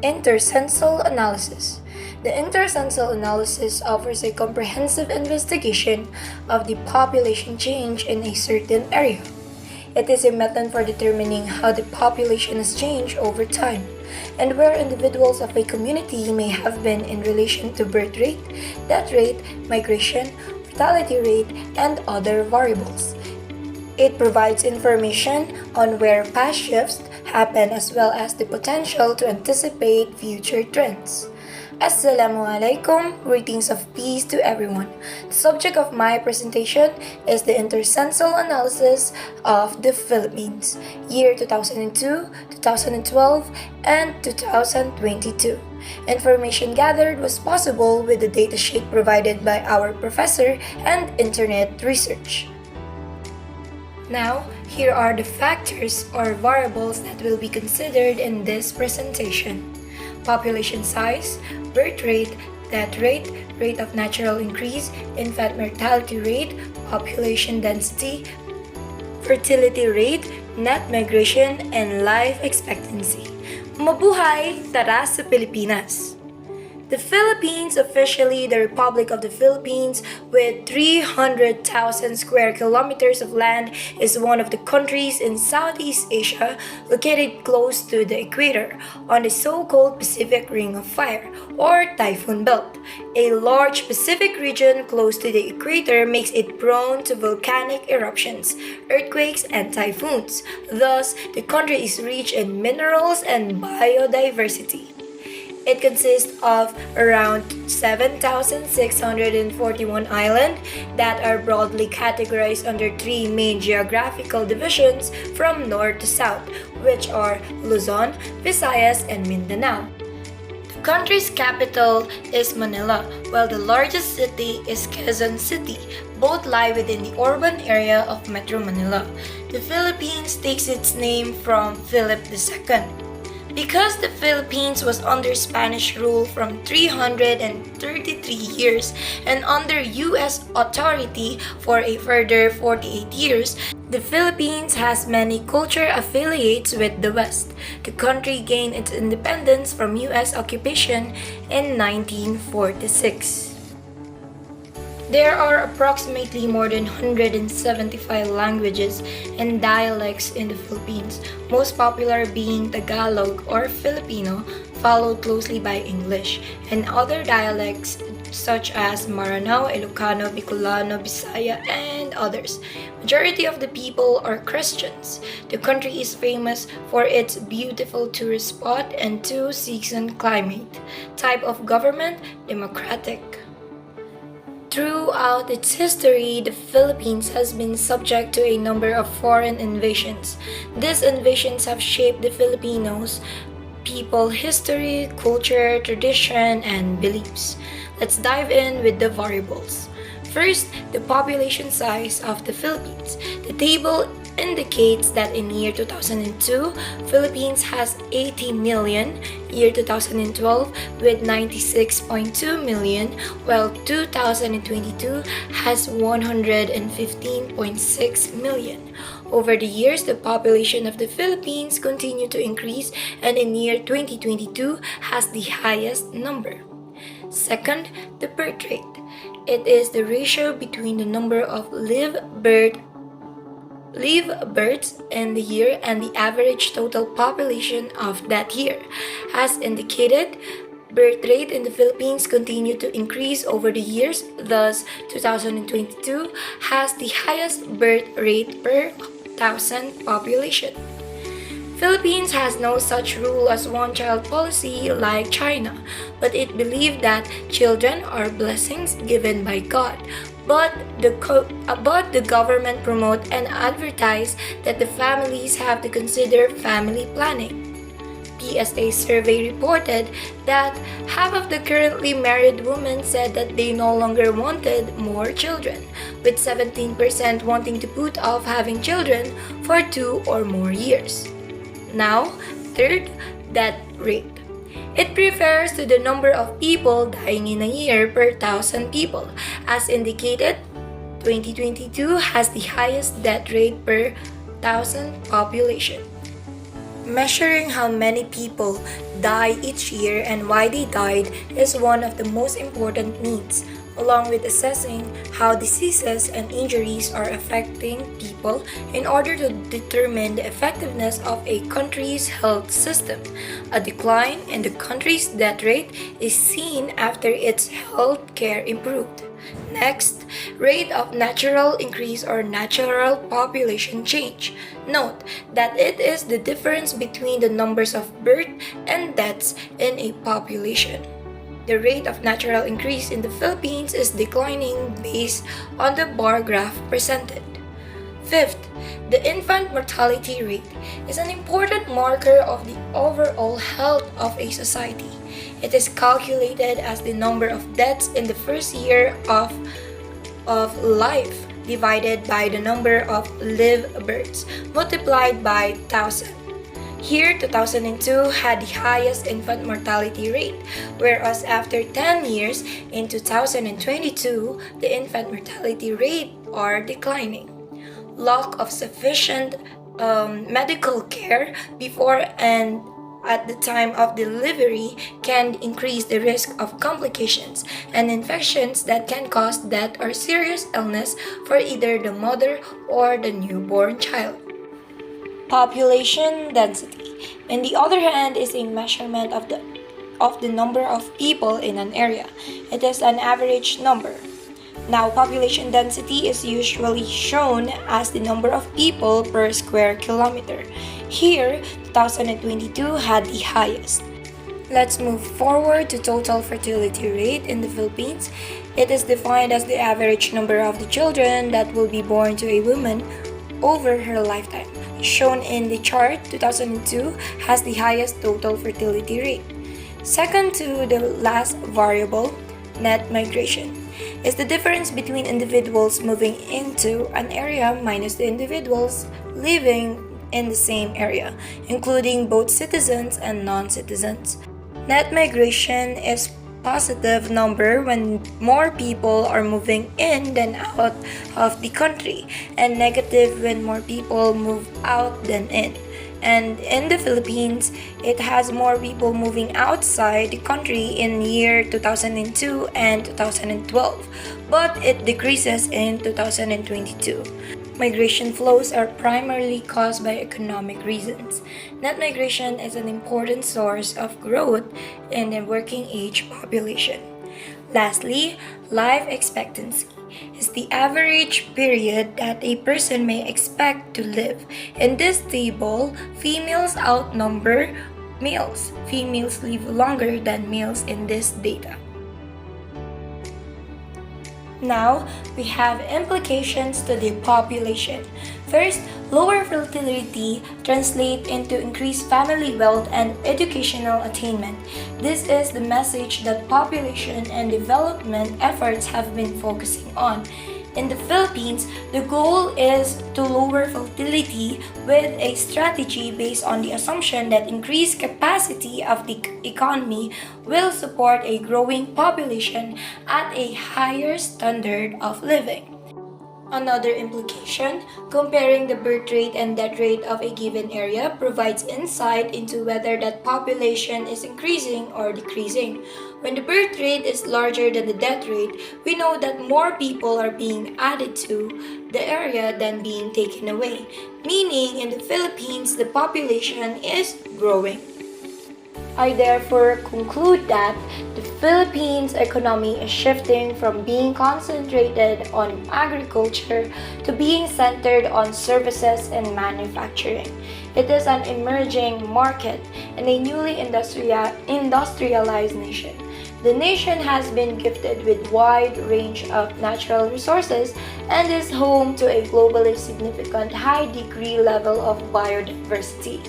Intercensal analysis. The intercensal analysis offers a comprehensive investigation of the population change in a certain area. It is a method for determining how the population has changed over time and where individuals of a community may have been in relation to birth rate, death rate, migration, mortality rate, and other variables. It provides information on where past shifts happen as well as the potential to anticipate future trends. Assalamu alaikum, greetings of peace to everyone. The subject of my presentation is the intercensal analysis of the Philippines, year 2002, 2012, and 2022. Information gathered was possible with the datasheet provided by our professor and internet research. Now, here are the factors or variables that will be considered in this presentation. Population size, birth rate, death rate, rate of natural increase, infant mortality rate, population density, fertility rate, net migration, and life expectancy. Mabuhay! Tara sa Pilipinas! The Philippines, officially the Republic of the Philippines, with 300,000 square kilometers of land, is one of the countries in Southeast Asia located close to the equator on the so-called Pacific Ring of Fire or Typhoon Belt. A large Pacific region close to the equator makes it prone to volcanic eruptions, earthquakes, and typhoons. Thus, the country is rich in minerals and biodiversity. It consists of around 7,641 islands that are broadly categorized under three main geographical divisions from north to south, which are Luzon, Visayas, and Mindanao. The country's capital is Manila, while the largest city is Quezon City. Both lie within the urban area of Metro Manila. The Philippines takes its name from Philip II. Because the Philippines was under Spanish rule from 333 years and under U.S. authority for a further 48 years, the Philippines has many culture affiliates with the West. The country gained its independence from U.S. occupation in 1946. There are approximately more than 175 languages and dialects in the Philippines, most popular being Tagalog or Filipino, followed closely by English, and other dialects such as Maranao, Ilocano, Bicolano, Bisaya, and others. Majority of the people are Christians. The country is famous for its beautiful tourist spot and two-season climate. Type of government, democratic. Throughout its history, the Philippines has been subject to a number of foreign invasions. These invasions have shaped the Filipinos' people history, culture, tradition, and beliefs. Let's dive in with the variables. First, the population size of the Philippines. The table indicates that in year 2002, Philippines has 80 million, year 2012 with 96.2 million, while 2022 has 115.6 million. Over the years, the population of the Philippines continued to increase and in year 2022 has the highest number. Second, the birth rate. It is the ratio between the number of live births in the year and the average total population of that year. As indicated, birth rate in the Philippines continued to increase over the years. Thus, 2022 has the highest birth rate per thousand population. Philippines has no such rule as one-child policy like China, but it believed that children are blessings given by God. But the government promote and advertise that the families have to consider family planning. PSA survey reported that half of the currently married women said that they no longer wanted more children, with 17% wanting to put off having children for 2 or more years. Now, third, death rate. It refers to the number of people dying in a year per thousand people. As indicated, 2022 has the highest death rate per thousand population. Measuring how many people die each year and why they died is one of the most important needs, along with assessing how diseases and injuries are affecting people in order to determine the effectiveness of a country's health system. A decline in the country's death rate is seen after its health care improved. Next, rate of natural increase or natural population change. Note that it is the difference between the numbers of birth and deaths in a population. The rate of natural increase in the Philippines is declining based on the bar graph presented. Fifth, the infant mortality rate is an important marker of the overall health of a society. It is calculated as the number of deaths in the first year of life divided by the number of live births multiplied by 1,000. Here, 2002 had the highest infant mortality rate, whereas after 10 years, in 2022, the infant mortality rate are declining. Lack of sufficient medical care before and at the time of delivery can increase the risk of complications and infections that can cause death or serious illness for either the mother or the newborn child. Population density, on the other hand, is a measurement of the number of people in an area. It is an average number. Now, population density is usually shown as the number of people per square kilometer. Here, 2022 had the highest. Let's move forward to total fertility rate in the Philippines. It is defined as the average number of the children that will be born to a woman over her lifetime. Shown in the chart, 2002 has the highest total fertility rate. Second to the last variable, net migration, is the difference between individuals moving into an area minus the individuals living in the same area, including both citizens and non-citizens. Net migration is positive number when more people are moving in than out of the country, and negative when more people move out than in. And in the Philippines, it has more people moving outside the country in year 2002 and 2012, but it decreases in 2022. Migration flows are primarily caused by economic reasons. Net migration is an important source of growth in the working age population. Lastly, life expectancy is the average period that a person may expect to live. In this table, females outnumber males. Females live longer than males in this data. Now, we have implications to the population. First, lower fertility translates into increased family wealth and educational attainment. This is the message that population and development efforts have been focusing on. In the Philippines, the goal is to lower fertility with a strategy based on the assumption that increased capacity of the economy will support a growing population at a higher standard of living. Another implication, comparing the birth rate and death rate of a given area provides insight into whether that population is increasing or decreasing. When the birth rate is larger than the death rate, we know that more people are being added to the area than being taken away, meaning in the Philippines, the population is growing. I therefore conclude that the Philippines' economy is shifting from being concentrated on agriculture to being centered on services and manufacturing. It is an emerging market and a newly industrialized nation. The nation has been gifted with wide range of natural resources and is home to a globally significant high degree level of biodiversity,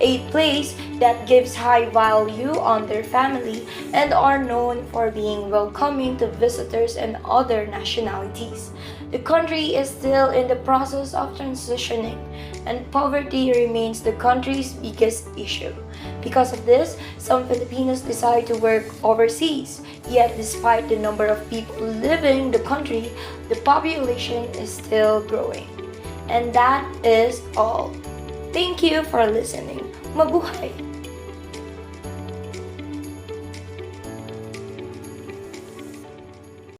a place that gives high value on their family and are known for being welcoming to visitors and other nationalities. The country is still in the process of transitioning, and poverty remains the country's biggest issue. Because of this, some Filipinos decide to work overseas. Yet, despite the number of people living in the country, the population is still growing. And that is all. Thank you for listening. Mabuhay!